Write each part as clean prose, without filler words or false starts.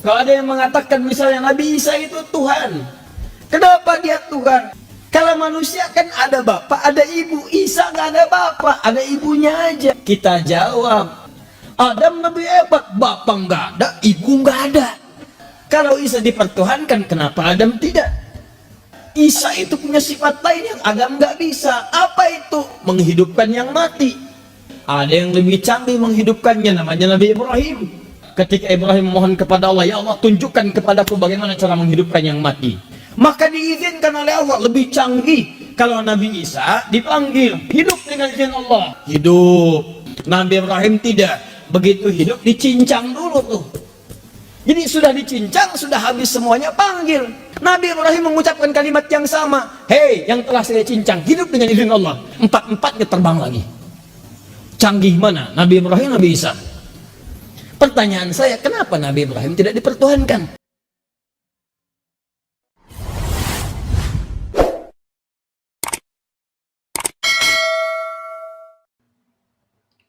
Kalau ada yang mengatakan misalnya Nabi Isa itu Tuhan, kenapa dia Tuhan? Kalau manusia kan ada bapak, ada ibu. Isa nggak ada bapak, ada ibunya aja. Kita jawab, Adam lebih hebat, bapak nggak ada, ibu nggak ada. Kalau Isa dipertuhankan, kenapa Adam tidak? Isa itu punya sifat lain yang Adam nggak bisa. Apa itu? Menghidupkan yang mati. Ada yang lebih canggih menghidupkannya, namanya Nabi Ibrahim. Ketika Ibrahim mohon kepada Allah, ya Allah tunjukkan kepadaku bagaimana cara menghidupkan yang mati. Maka diizinkan oleh Allah, lebih canggih. Kalau Nabi Isa dipanggil, hidup dengan izin Allah. Hidup. Nabi Ibrahim tidak. Begitu hidup, dicincang dulu tuh. Jadi sudah dicincang, sudah habis semuanya, panggil. Nabi Ibrahim mengucapkan kalimat yang sama. Hei, yang telah saya cincang, hidup dengan izin Allah. Empat-empatnya terbang lagi. Canggih mana? Nabi Ibrahim, Nabi Isa. Pertanyaan saya, kenapa Nabi Ibrahim tidak dipertuhankan?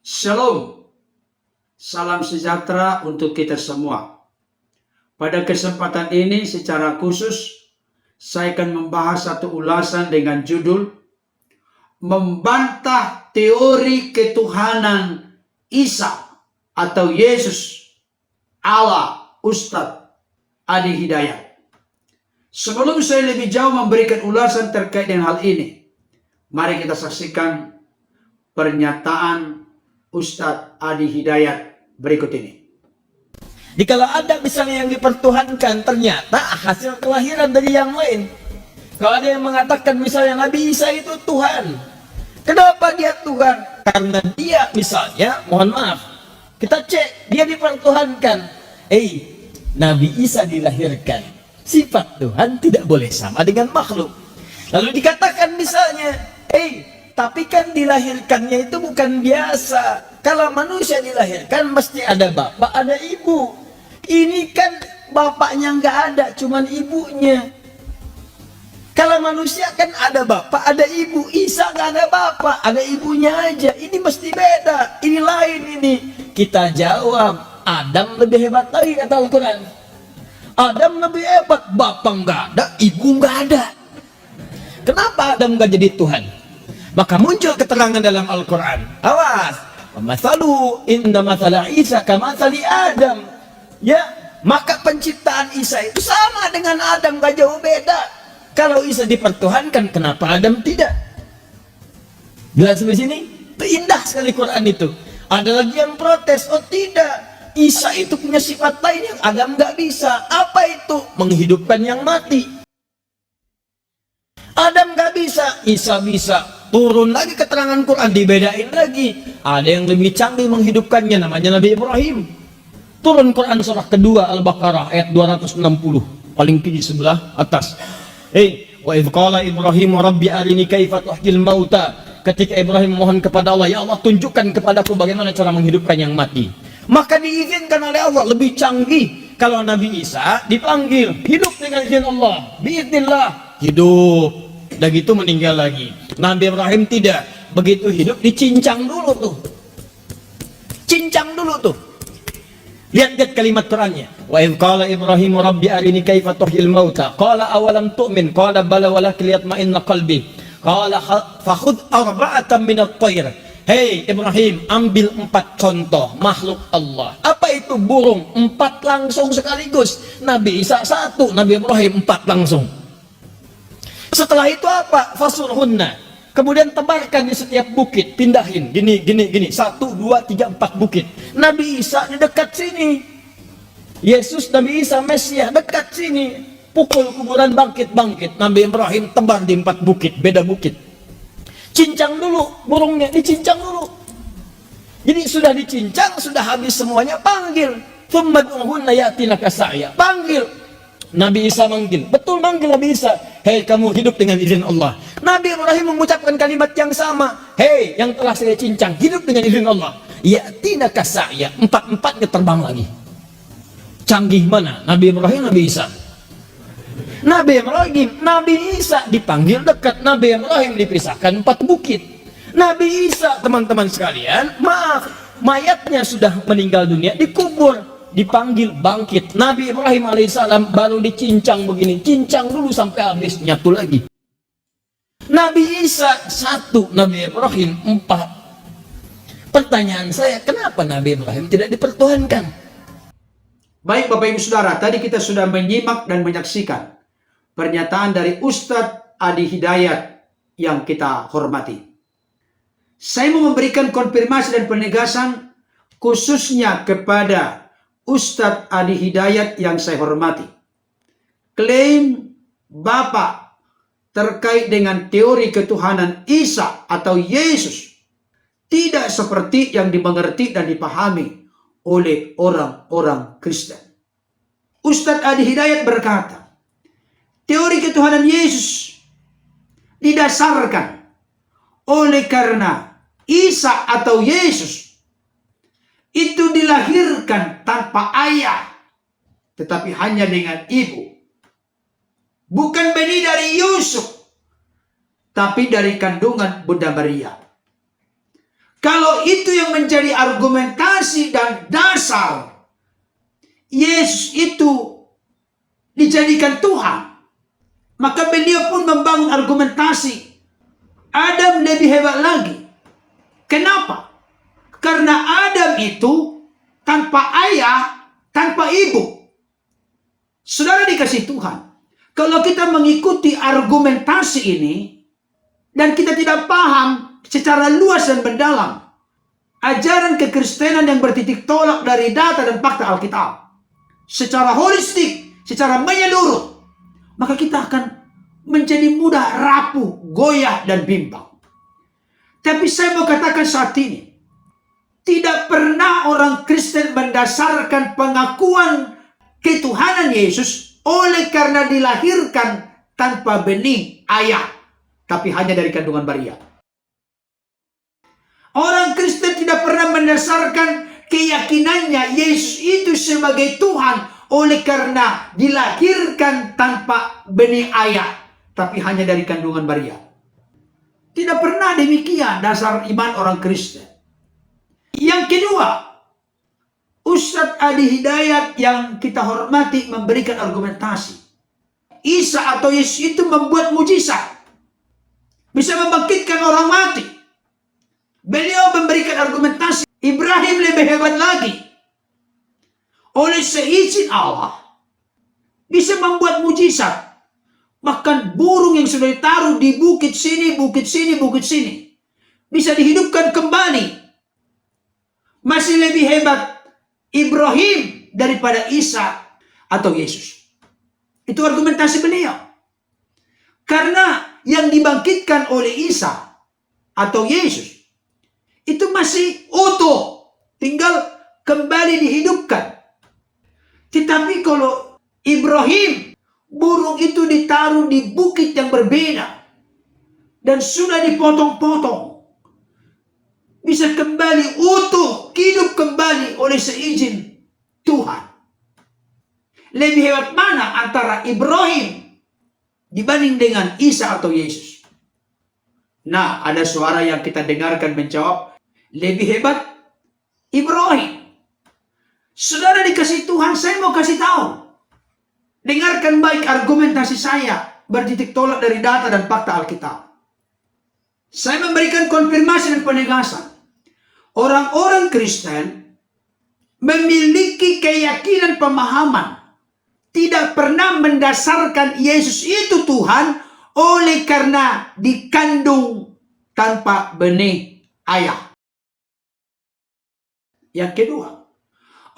Shalom, salam sejahtera untuk kita semua. Pada kesempatan ini secara khusus, saya akan membahas satu ulasan dengan judul Membantah Teori Ketuhanan Isa atau Yesus, Allah, Ustadz Adi Hidayat. Sebelum saya lebih jauh memberikan ulasan terkait dengan hal ini, mari kita saksikan pernyataan Ustadz Adi Hidayat berikut ini. Jikalau ada misalnya yang dipertuhankan, ternyata hasil kelahiran dari yang lain. Kalau ada yang mengatakan misalnya Nabi Isa itu Tuhan, kenapa dia Tuhan? Karena dia misalnya, mohon maaf, kita cek, dia dipertuhankan. Nabi Isa dilahirkan, sifat Tuhan tidak boleh sama dengan makhluk. Lalu dikatakan misalnya, tapi kan dilahirkannya itu bukan biasa. Kalau manusia dilahirkan mesti ada bapak, ada ibu. Ini kan bapaknya nggak ada, cuman ibunya. Kalau manusia kan ada bapak, ada ibu. Isa nggak ada bapak, ada ibunya aja. Ini mesti beda, ini lain ini. Kita jawab, Adam lebih hebat lagi kata Al-Quran. Adam lebih hebat, bapak nggak ada, ibu nggak ada. Kenapa Adam nggak jadi Tuhan? Maka muncul keterangan dalam Al-Quran. Awas, masalu inna masala Isa kamathali Adam. Ya, maka penciptaan Isa itu sama dengan Adam, gak jauh beda. Kalau Isa dipertuhankan, kenapa Adam tidak? Jelas sampai sini? Indah sekali Quran itu. Ada lagi yang protes, oh tidak, Isa itu punya sifat lain yang Adam gak bisa. Apa itu? Menghidupkan yang mati. Adam gak bisa, Isa bisa. Turun lagi keterangan Quran, dibedain lagi. Ada yang lebih canggih menghidupkannya, namanya Nabi Ibrahim. Turun Quran surah kedua Al-Baqarah ayat 260, paling tinggi sebelah atas. Wa idh qala Ibrahim rabbi arini kaifa tuhyil mauta. Ketika Ibrahim mohon kepada Allah, ya Allah tunjukkan kepadaku bagaimana cara menghidupkan yang mati. Maka diizinkan oleh Allah, lebih canggih. Kalau Nabi Isa dipanggil, hidup dengan izin Allah, biiznillah, hidup. Udah gitu meninggal lagi. Nabi Ibrahim tidak. Begitu hidup dicincang dulu tuh. Cincang dulu tuh. Lihat kalimat Qurannya. Wa idh qala Ibrahim rabbi arini kaifa tuhyil mauta. Qala awalam tu'min. Qala bala walakin liyatma'inna qalbi. Qala fakhudh arba'atan minat tayr. Hei Ibrahim, ambil 4 contoh makhluk Allah. Apa itu? Burung 4 langsung sekaligus. Nabi Isa 1, Nabi Ibrahim 4 langsung. Setelah itu apa? Fasurhunna. Kemudian tebarkan di setiap bukit, pindahin, gini, 1, 2, 3, 4 bukit. Nabi Isa di dekat sini. Yesus, Nabi Isa, Mesias, dekat sini. Pukul kuburan, bangkit. Nabi Ibrahim tebar di 4 bukit, beda bukit. Cincang dulu, burungnya dicincang dulu. Jadi sudah dicincang, sudah habis semuanya, panggil. Thummad'uhunna ya'tinaka sa'ya. Panggil. Nabi Isa manggil, betul manggil Nabi Isa. Hei kamu hidup dengan izin Allah. Nabi Ibrahim mengucapkan kalimat yang sama. Hei yang telah saya cincang, hidup dengan izin Allah. Ya'tinaka sa'ya. 4-4nya terbang lagi. Canggih mana? Nabi Ibrahim, Nabi Isa. Nabi Ibrahim, Nabi Isa dipanggil dekat. Nabi Ibrahim dipisahkan 4 bukit. Nabi Isa, teman-teman sekalian, maaf, mayatnya sudah meninggal dunia, dikubur. dipanggil bangkit. Nabi Ibrahim alaihissalam baru dicincang begini, cincang dulu sampai habis, nyatu lagi. Nabi Isa 1, Nabi Ibrahim 4. Pertanyaan saya, kenapa Nabi Ibrahim tidak dipertuhankan? Baik Bapak Ibu Saudara, tadi kita sudah menyimak dan menyaksikan pernyataan dari Ustadz Adi Hidayat yang kita hormati. Saya mau memberikan konfirmasi dan penegasan khususnya kepada Ustadz Adi Hidayat yang saya hormati. Klaim Bapak terkait dengan teori ketuhanan Isa atau Yesus tidak seperti yang dimengerti dan dipahami oleh orang-orang Kristen. Ustadz Adi Hidayat berkata, teori ketuhanan Yesus didasarkan oleh karena Isa atau Yesus itu dilahirkan tanpa ayah, tetapi hanya dengan ibu. Bukan benih dari Yusuf, tapi dari kandungan Bunda Maria. Kalau itu yang menjadi argumentasi dan dasar Yesus itu dijadikan Tuhan, maka beliau pun membangun argumentasi Adam lebih hebat lagi. Kenapa? Karena Adam itu tanpa ayah, tanpa ibu. Saudara dikasih Tuhan, kalau kita mengikuti argumentasi ini dan kita tidak paham secara luas dan mendalam ajaran kekristenan yang bertitik tolak dari data dan fakta Alkitab secara holistik, secara menyeluruh, maka kita akan menjadi mudah rapuh, goyah, dan bimbang. Tapi saya mau katakan saat ini, tidak pernah orang Kristen mendasarkan pengakuan ketuhanan Yesus oleh karena dilahirkan tanpa benih ayah, tapi hanya dari kandungan Maria. Orang Kristen tidak pernah mendasarkan keyakinannya Yesus itu sebagai Tuhan oleh karena dilahirkan tanpa benih ayah, tapi hanya dari kandungan Maria. Tidak pernah demikian dasar iman orang Kristen. Yang kedua, Ustadz Adi Hidayat yang kita hormati memberikan argumentasi. Isa atau Yesus itu membuat mujizat. Bisa membangkitkan orang mati. Beliau memberikan argumentasi. Ibrahim lebih hebat lagi. Oleh seizin Allah, bisa membuat mujizat. Bahkan burung yang sudah ditaruh di bukit sini, bukit sini, bukit sini, bisa dihidupkan kembali. Masih lebih hebat Ibrahim daripada Isa atau Yesus. Itu argumentasi beliau. Karena yang dibangkitkan oleh Isa atau Yesus itu masih utuh, tinggal kembali dihidupkan. Tetapi kalau Ibrahim, burung itu ditaruh di bukit yang berbeda dan sudah dipotong-potong, bisa kembali utuh, hidup kembali oleh seizin Tuhan. Lebih hebat mana antara Ibrahim dibanding dengan Isa atau Yesus? Nah, ada suara yang kita dengarkan menjawab, lebih hebat Ibrahim. Saudara dikasih Tuhan, saya mau kasih tahu. Dengarkan baik argumentasi saya, bertitik tolak dari data dan fakta Alkitab. Saya memberikan konfirmasi dan penegasan. Orang-orang Kristen memiliki keyakinan pemahaman tidak pernah mendasarkan Yesus itu Tuhan oleh karena dikandung tanpa benih ayah. Yang kedua,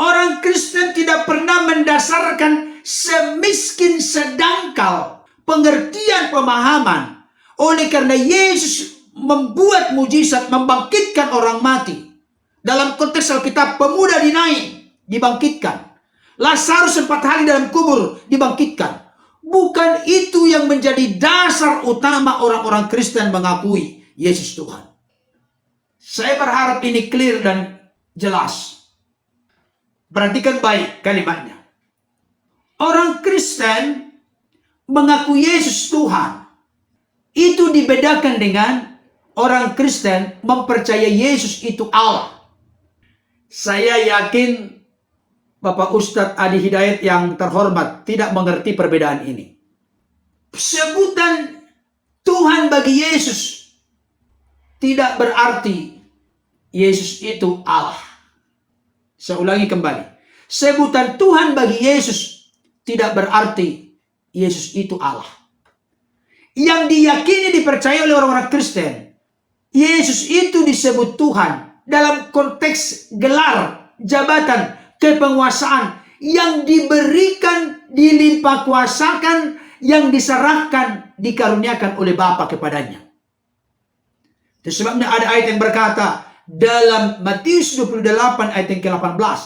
orang Kristen tidak pernah mendasarkan semiskin sedangkal pengertian pemahaman oleh karena Yesus membuat mujizat membangkitkan orang mati. Dalam konteks Alkitab, pemuda dinaik, dibangkitkan. Lazarus 4 hari dalam kubur, dibangkitkan. Bukan itu yang menjadi dasar utama orang-orang Kristen mengakui Yesus Tuhan. Saya berharap ini clear dan jelas. Perhatikan baik kalimatnya. Orang Kristen mengaku Yesus Tuhan. Itu dibedakan dengan orang Kristen mempercayai Yesus itu Allah. Saya yakin Bapak Ustadz Adi Hidayat yang terhormat tidak mengerti perbedaan ini. Sebutan Tuhan bagi Yesus tidak berarti Yesus itu Allah. Saya ulangi kembali. Sebutan Tuhan bagi Yesus tidak berarti Yesus itu Allah. Yang diyakini dipercaya oleh orang-orang Kristen, Yesus itu disebut Tuhan dalam konteks gelar, jabatan, kepenguasaan yang diberikan, dilimpah kuasakan, yang diserahkan, dikaruniakan oleh Bapa kepadanya. Itu sebabnya ada ayat yang berkata dalam Matius 28 ayat yang ke-18,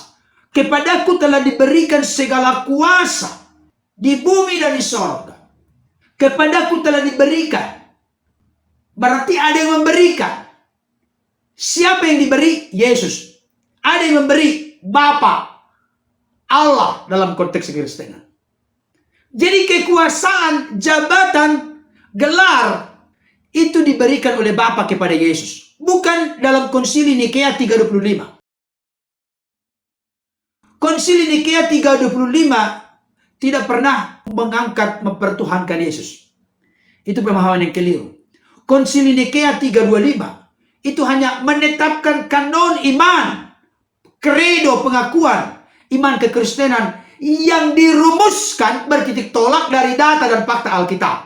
kepadaku telah diberikan segala kuasa di bumi dan di sorga. Kepadaku telah diberikan. Berarti ada yang memberikan. Siapa yang diberi? Yesus. Ada yang memberi, Bapa, Allah dalam konteks Kristenan. Jadi kekuasaan, jabatan, gelar itu diberikan oleh Bapa kepada Yesus. Bukan dalam konsili Nikea 325. Konsili Nikea 325 tidak pernah mengangkat mempertuhankan Yesus. Itu pemahaman yang keliru. Konsili Nikea 325 itu hanya menetapkan kanon iman, kredo pengakuan iman kekristenan yang dirumuskan bertitik tolak dari data dan fakta Alkitab.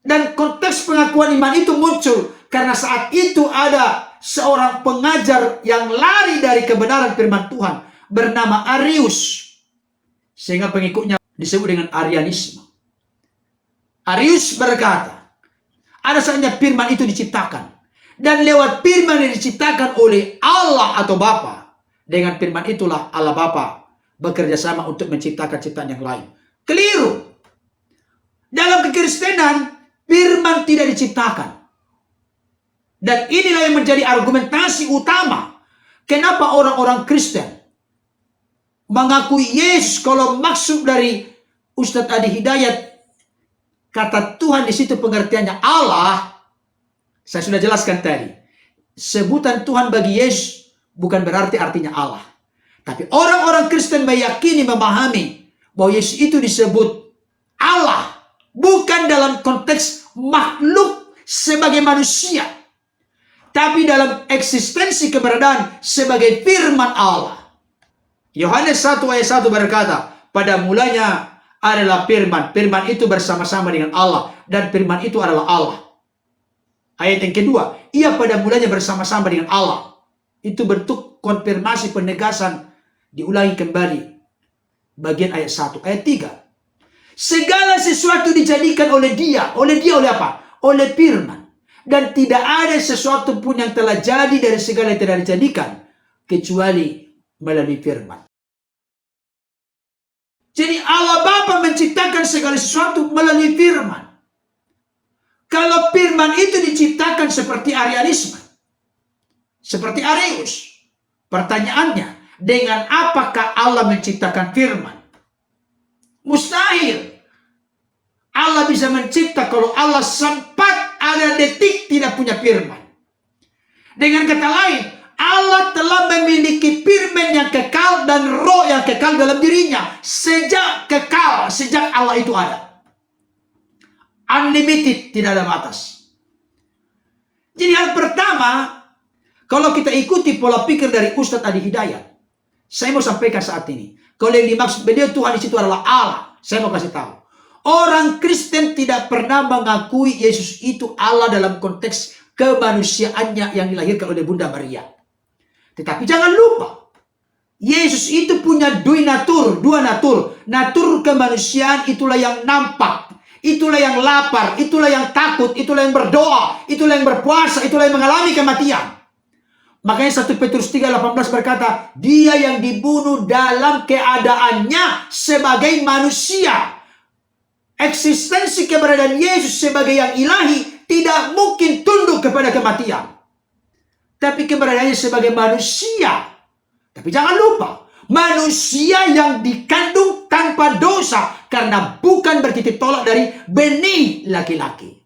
Dan konteks pengakuan iman itu muncul karena saat itu ada seorang pengajar yang lari dari kebenaran firman Tuhan bernama Arius, sehingga pengikutnya disebut dengan Arianisme. Arius berkata, ada saatnya firman itu diciptakan, dan lewat firman yang diciptakan oleh Allah atau Bapa, dengan firman itulah Allah Bapa bekerja sama untuk menciptakan ciptaan yang lain. Keliru. Dalam kekristenan, firman tidak diciptakan. Dan inilah yang menjadi argumentasi utama kenapa orang-orang Kristen mengakui Yesus. Kalau maksud dari Ustadz Adi Hidayat, kata Tuhan di situ pengertiannya Allah, saya sudah jelaskan tadi. Sebutan Tuhan bagi Yesus bukan berarti artinya Allah. Tapi orang-orang Kristen meyakini, memahami bahwa Yesus itu disebut Allah, bukan dalam konteks makhluk sebagai manusia, tapi dalam eksistensi keberadaan sebagai firman Allah. Yohanes 1 ayat 1 berkata, pada mulanya adalah firman. Firman itu bersama-sama dengan Allah, dan firman itu adalah Allah. Ayat yang kedua, ia pada mulanya bersama-sama dengan Allah. Itu bentuk konfirmasi penegasan. Diulangi kembali bagian ayat 1. Ayat 3, segala sesuatu dijadikan oleh dia. Oleh dia, oleh apa? Oleh firman. Dan tidak ada sesuatu pun yang telah jadi dari segala yang tidak dijadikan kecuali melalui firman. Jadi Allah Bapa menciptakan segala sesuatu melalui firman. Kalau firman itu diciptakan seperti Arianisme, seperti Arius, pertanyaannya, dengan apakah Allah menciptakan firman? Mustahil. Allah bisa mencipta kalau Allah sempat ada detik tidak punya firman. Dengan kata lain, Allah telah memiliki firman yang kekal dan roh yang kekal dalam dirinya. Sejak kekal, sejak Allah itu ada. Unlimited, tidak ada batas. Jadi hal pertama, kalau kita ikuti pola pikir dari Ustadz Adi Hidayat, saya mau sampaikan saat ini, kalau yang dimaksud beliau Tuhan di situ adalah Allah, saya mau kasih tahu. Orang Kristen tidak pernah mengakui Yesus itu Allah dalam konteks kemanusiaannya yang dilahirkan oleh Bunda Maria. Tetapi jangan lupa, Yesus itu punya dua natur. Natur kemanusiaan itulah yang nampak, itulah yang lapar, itulah yang takut, itulah yang berdoa, itulah yang berpuasa, itulah yang mengalami kematian. Makanya 1 Petrus 3:18 berkata, dia yang dibunuh dalam keadaannya sebagai manusia. Eksistensi keberadaan Yesus sebagai yang ilahi tidak mungkin tunduk kepada kematian. Tapi keberadaannya sebagai manusia. Tapi jangan lupa, manusia yang dikandung tanpa dosa, karena bukan bertitik tolak dari benih laki-laki.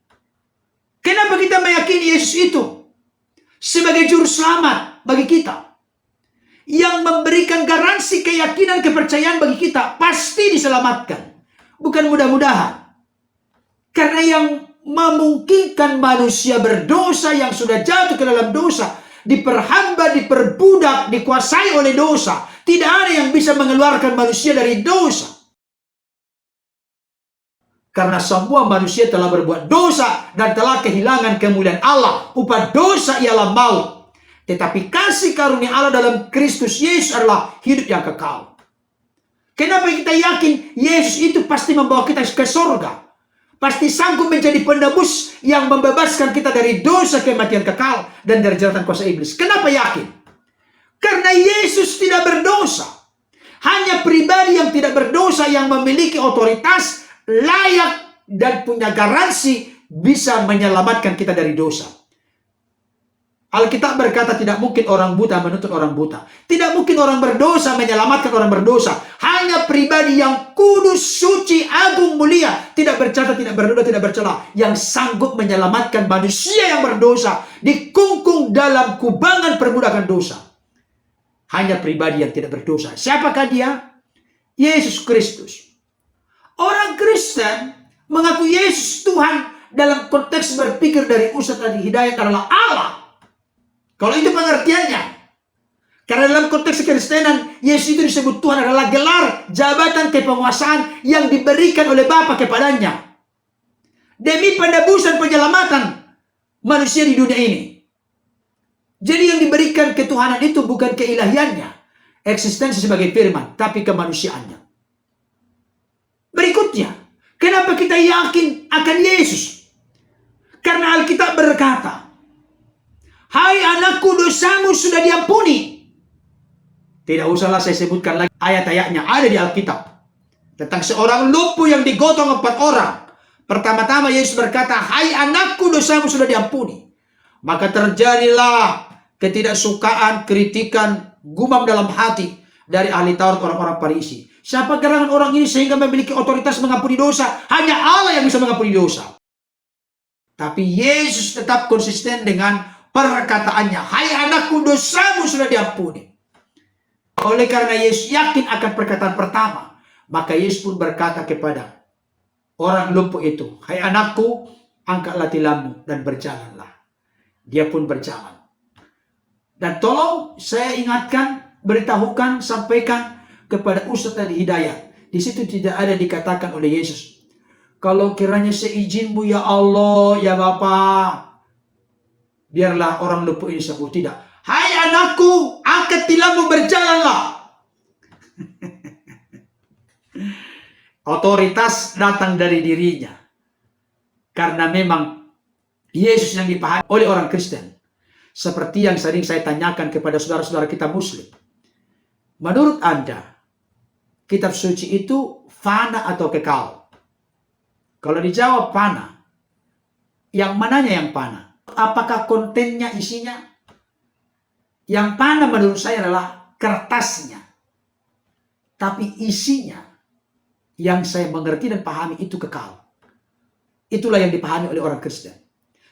Kenapa kita meyakini Yesus itu sebagai juru selamat bagi kita? yang memberikan garansi keyakinan kepercayaan bagi kita pasti diselamatkan. Bukan mudah-mudahan. Karena yang memungkinkan manusia berdosa yang sudah jatuh ke dalam dosa, diperhamba, diperbudak, dikuasai oleh dosa. Tidak ada yang bisa mengeluarkan manusia dari dosa. Karena semua manusia telah berbuat dosa dan telah kehilangan kemuliaan Allah. Upah dosa ialah maut. Tetapi kasih karunia Allah dalam Kristus Yesus adalah hidup yang kekal. Kenapa kita yakin Yesus itu pasti membawa kita ke surga? Pasti sanggup menjadi penebus yang membebaskan kita dari dosa, kematian kekal, dan dari jeratan kuasa iblis. Kenapa yakin? Karena Yesus tidak berdosa. Hanya pribadi yang tidak berdosa yang memiliki otoritas, layak, dan punya garansi bisa menyelamatkan kita dari dosa. Alkitab berkata tidak mungkin orang buta menuntut orang buta. Tidak mungkin orang berdosa menyelamatkan orang berdosa. Hanya pribadi yang kudus, suci, agung, mulia, tidak bercacat, tidak bernoda, tidak bercela, yang sanggup menyelamatkan manusia yang berdosa dikungkung dalam kubangan perbudakan dosa. Hanya pribadi yang tidak berdosa. Siapakah dia? Yesus Kristus. Orang Kristen mengaku Yesus Tuhan dalam konteks berpikir dari Ustaz Adi Hidayat adalah Allah. Kalau itu pengertiannya. Karena dalam konteks Kekristenan, Yesus itu disebut Tuhan adalah gelar jabatan kepenguasaan yang diberikan oleh Bapa kepadanya. Demi penebusan penyelamatan manusia di dunia ini. Jadi yang diberikan ketuhanan itu bukan keilahiannya, eksistensi sebagai firman, tapi kemanusiaannya. Berikutnya, kenapa kita yakin akan Yesus? Karena Alkitab berkata, hai anakku, dosamu sudah diampuni. Tidak usahlah saya sebutkan lagi ayat-ayatnya, ada di Alkitab. Tentang seorang lumpuh yang digotong 4 orang. Pertama-tama Yesus berkata, hai anakku, dosamu sudah diampuni. Maka terjadilah ketidaksukaan, kritikan, gumam dalam hati dari ahli Taurat, orang-orang Farisi. Siapa gerangan orang ini sehingga memiliki otoritas mengampuni dosa? Hanya Allah yang bisa mengampuni dosa. Tapi Yesus tetap konsisten dengan perkataannya, hai anakku, dosamu sudah diampuni. Oleh karena Yesus yakin akan perkataan pertama, maka Yesus pun berkata kepada orang lumpuh itu, hai anakku, angkatlah tilammu dan berjalanlah. Dia pun berjalan. Dan tolong saya ingatkan, beritahukan, sampaikan kepada Ustaz Adi Hidayat. Di situ tidak ada dikatakan oleh Yesus, kalau kiranya seizinmu ya Allah, ya Bapa, biarlah orang lumpuh ini sembuh. Tidak. Hai anakku, angkat tilammu, berjalanlah. Otoritas datang dari dirinya. Karena memang Yesus yang dipahami oleh orang Kristen. Seperti yang sering saya tanyakan kepada saudara-saudara kita Muslim. Menurut Anda, kitab suci itu fana atau kekal? Kalau dijawab fana, yang mananya yang fana? Apakah kontennya, isinya? Yang fana menurut saya adalah kertasnya. Tapi isinya, yang saya mengerti dan pahami itu kekal. Itulah yang dipahami oleh orang Kristen.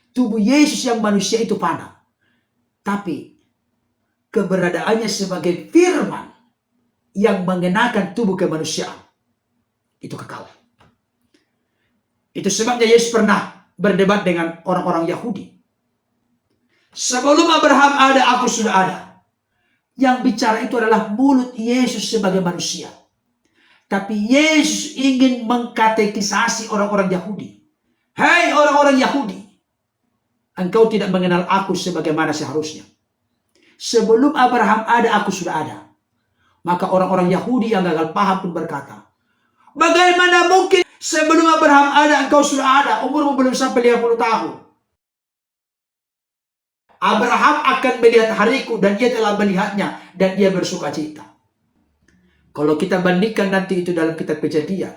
Tubuh Yesus yang manusia itu fana. Tapi keberadaannya sebagai firman yang mengenakan tubuh kemanusiaan itu kekal. Itu sebabnya Yesus pernah berdebat dengan orang-orang Yahudi. Sebelum Abraham ada, aku sudah ada. Yang bicara itu adalah mulut Yesus sebagai manusia. Tapi Yesus ingin mengkatekisasi orang-orang Yahudi. Hei orang-orang Yahudi, engkau tidak mengenal aku sebagaimana seharusnya. Sebelum Abraham ada, aku sudah ada. Maka orang-orang Yahudi yang gagal paham pun berkata, bagaimana mungkin sebelum Abraham ada, engkau sudah ada, umurmu belum sampai 50 tahun. Abraham akan melihat hariku dan dia telah melihatnya dan dia bersuka cita. Kalau kita bandingkan nanti itu dalam kitab Kejadian,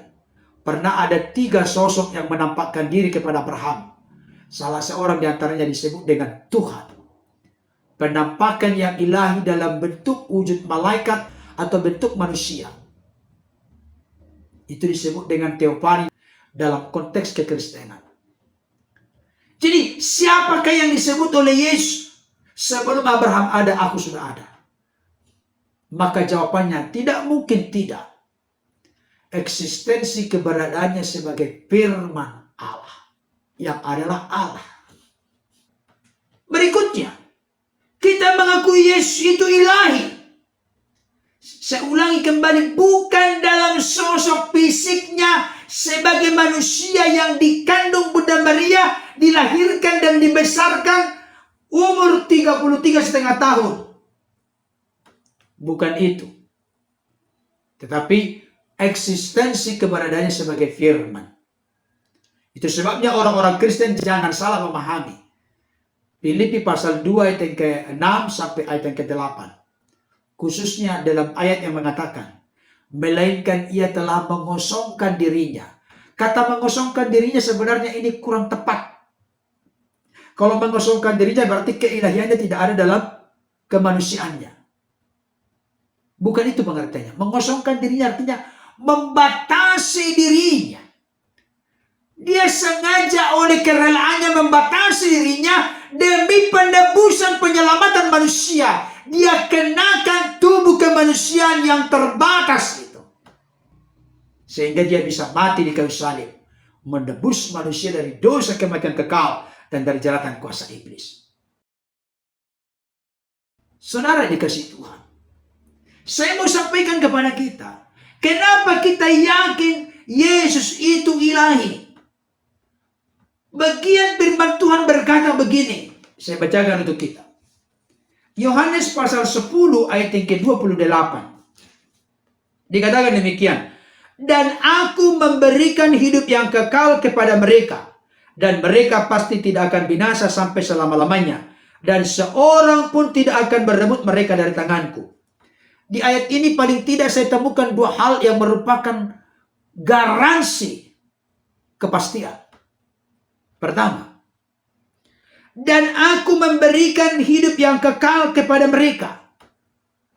pernah ada 3 sosok yang menampakkan diri kepada Abraham. Salah seorang diantaranya disebut dengan Tuhan. Penampakan yang ilahi dalam bentuk wujud malaikat atau bentuk manusia. Itu disebut dengan teofani dalam konteks kekristenan. Jadi siapakah yang disebut oleh Yesus? Sebelum Abraham ada, aku sudah ada. Maka jawabannya tidak mungkin tidak. Eksistensi keberadaannya sebagai firman Allah, yang adalah Allah. Berikutnya, kita mengakui Yesus itu ilahi. Saya ulangi kembali, bukan dalam sosok fisiknya sebagai manusia yang dikandung Bunda Maria, dilahirkan dan dibesarkan umur 33,5 tahun. Bukan itu. Tetapi eksistensi keberadaannya sebagai firman. Itu sebabnya orang-orang Kristen jangan salah memahami. Filipi pasal 2 ayat yang ke-6 sampai ayat yang ke-8. Khususnya dalam ayat yang mengatakan, melainkan ia telah mengosongkan dirinya. Kata mengosongkan dirinya sebenarnya ini kurang tepat. Kalau mengosongkan dirinya berarti keilahiannya tidak ada dalam kemanusiaannya. Bukan itu pengertiannya. Mengosongkan dirinya artinya membatasi dirinya. Dia sengaja oleh kerelaannya membatasi dirinya demi penebusan penyelamatan manusia. Dia kenakan tubuh kemanusiaan yang terbatas itu. Sehingga dia bisa mati di kayu salib. Menebus manusia dari dosa kematian kekal dan dari jeratan kuasa iblis. Saudara dikasih Tuhan. Saya mau sampaikan kepada kita, kenapa kita yakin Yesus itu ilahi? Bagian firman Tuhan berkata begini, saya bacakan untuk kita. Yohanes pasal 10 ayat yang ke-28. Dikatakan demikian, dan aku memberikan hidup yang kekal kepada mereka, dan mereka pasti tidak akan binasa sampai selama-lamanya, dan seorang pun tidak akan merebut mereka dari tanganku. Di ayat ini paling tidak saya temukan dua hal yang merupakan garansi kepastian. Pertama, dan aku memberikan hidup yang kekal kepada mereka.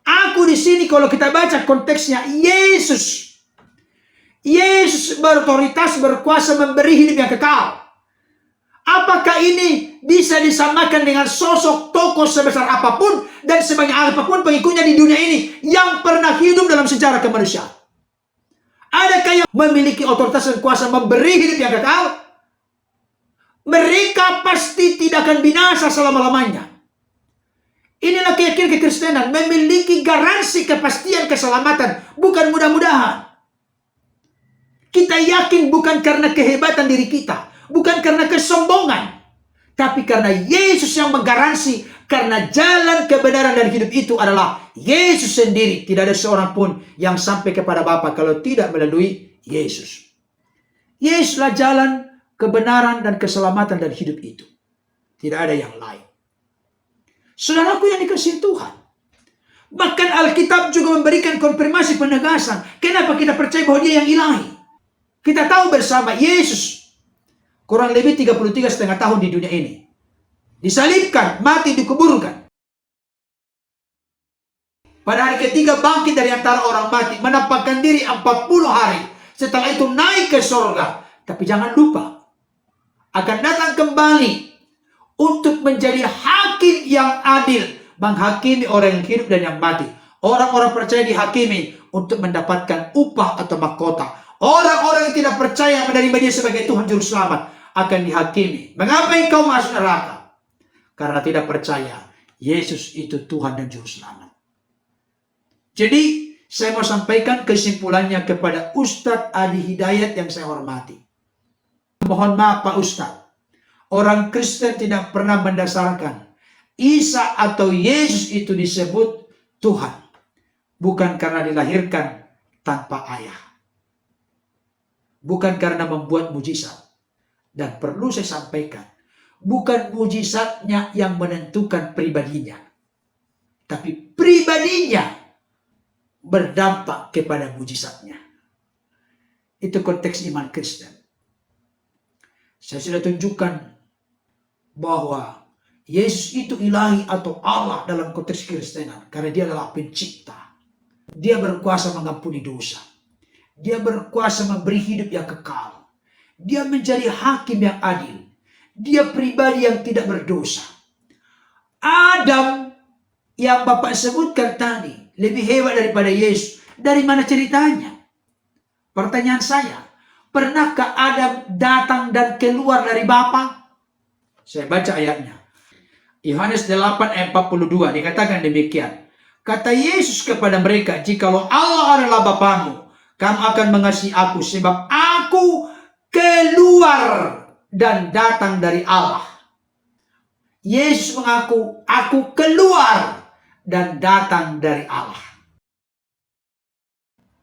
Aku di sini kalau kita baca konteksnya, Yesus berotoritas, berkuasa memberi hidup yang kekal. Apakah ini bisa disamakan dengan sosok tokoh sebesar apapun dan sebanyak apapun pengikutnya di dunia ini yang pernah hidup dalam sejarah kemanusiaan? Adakah yang memiliki otoritas dan kuasa memberi hidup yang kekal? Mereka pasti tidak akan binasa selama-lamanya. Inilah keyakinan kekristenan, memiliki garansi kepastian keselamatan, bukan mudah-mudahan. Kita yakin bukan karena kehebatan diri kita, bukan karena kesombongan, tapi karena Yesus yang menggaransi, karena jalan kebenaran dan hidup itu adalah Yesus sendiri. Tidak ada seorang pun yang sampai kepada Bapa kalau tidak melalui Yesus. Yesuslah jalan kebenaran dan keselamatan dan hidup itu. Tidak ada yang lain. Saudaraku yang dikasihi Tuhan, bahkan Alkitab juga memberikan konfirmasi penegasan. Kenapa kita percaya bahwa Dia yang ilahi? Kita tahu bersama Yesus kurang lebih 33,5 tahun di dunia ini. Disalibkan, mati, dikuburkan. Pada hari ketiga bangkit dari antara orang mati, menampakkan diri 40 hari. Setelah itu naik ke surga. Tapi jangan lupa, akan datang kembali untuk menjadi hakim yang adil, menghakimi orang yang hidup dan yang mati. Orang-orang percaya dihakimi untuk mendapatkan upah atau mahkota. Orang-orang yang tidak percaya menerima Dia sebagai Tuhan Juru Selamat akan dihakimi. Mengapa engkau masuk neraka? Karena tidak percaya Yesus itu Tuhan dan Juru Selamat. Jadi saya mau sampaikan kesimpulannya kepada Ustadz Adi Hidayat yang saya hormati. Mohon maaf Pak Ustadz, orang Kristen tidak pernah mendasarkan Isa atau Yesus itu disebut Tuhan, bukan karena dilahirkan tanpa ayah, bukan karena membuat mujizat. Dan perlu saya sampaikan, bukan mujizatnya yang menentukan pribadinya, tapi pribadinya berdampak kepada mujizatnya. Itu konteks iman Kristen. Saya sudah tunjukkan bahwa Yesus itu ilahi atau Allah dalam konteks Kristenan, karena Dia adalah pencipta. Dia berkuasa mengampuni dosa. Dia berkuasa memberi hidup yang kekal. Dia menjadi hakim yang adil. Dia pribadi yang tidak berdosa. Adam yang Bapak sebutkan tadi lebih hebat daripada Yesus. Dari mana ceritanya? Pertanyaan saya, pernahkah Adam datang dan keluar dari Bapa? Saya baca ayatnya. Yohanes 8 ayat 42 dikatakan demikian. Kata Yesus kepada mereka, jikalau Allah adalah Bapamu, kamu akan mengasihi aku sebab aku keluar dan datang dari Allah. Yesus mengaku, aku keluar dan datang dari Allah.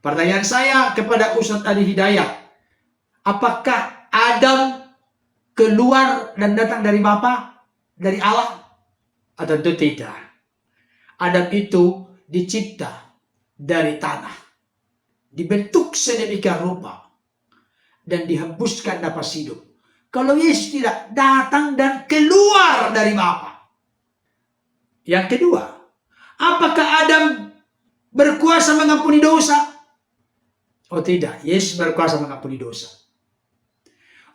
Pertanyaan saya kepada Ustadz Adi Hidayat, apakah Adam keluar dan datang dari Bapa, dari Allah? Tentu tidak. Adam itu dicipta dari tanah, dibentuk sedemikian rupa, dan dihembuskan napas hidup. Kalau Yesus tidak datang dan keluar dari Bapa. Yang kedua, apakah Adam berkuasa mengampuni dosa? Oh tidak, Yesus berkuasa mengampuni dosa.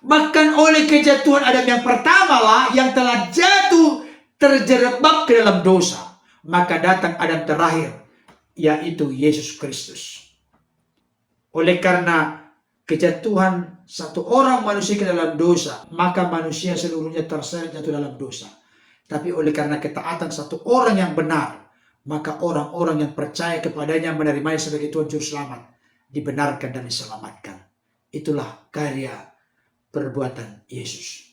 Bahkan oleh kejatuhan Adam yang pertama lah, yang telah jatuh terjerembab ke dalam dosa, maka datang Adam terakhir, yaitu Yesus Kristus. Oleh karena kejatuhan satu orang manusia ke dalam dosa, maka manusia seluruhnya terseret jatuh dalam dosa. Tapi oleh karena ketaatan satu orang yang benar, maka orang-orang yang percaya kepadanya menerimanya sebagai Tuhan Juru Selamat, dibenarkan dan diselamatkan. Itulah karya perbuatan Yesus.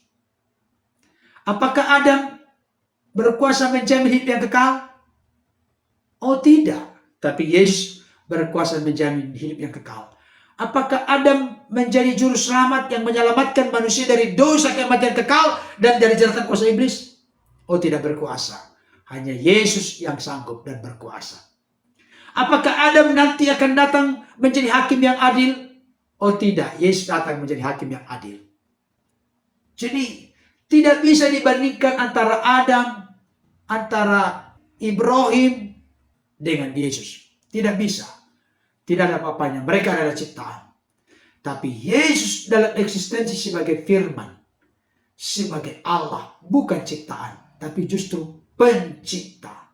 Apakah Adam berkuasa menjamin hidup yang kekal? Oh tidak. Tapi Yesus berkuasa menjamin hidup yang kekal. Apakah Adam menjadi juru selamat yang menyelamatkan manusia dari dosa kematian kekal dan dari jeratan kuasa iblis? Oh tidak berkuasa. Hanya Yesus yang sanggup dan berkuasa. Apakah Adam nanti akan datang menjadi hakim yang adil? Oh tidak, Yesus datang menjadi hakim yang adil. Jadi tidak bisa dibandingkan antara Adam, antara Ibrahim dengan Yesus. Tidak bisa. Tidak ada apa-apanya. Mereka adalah ciptaan. Tapi Yesus dalam eksistensi sebagai firman, sebagai Allah, bukan ciptaan, tapi justru pencipta.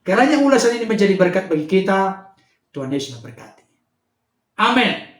Kiranya ulasan ini menjadi berkat bagi kita. Tuhan Yesus memberkati. Amin.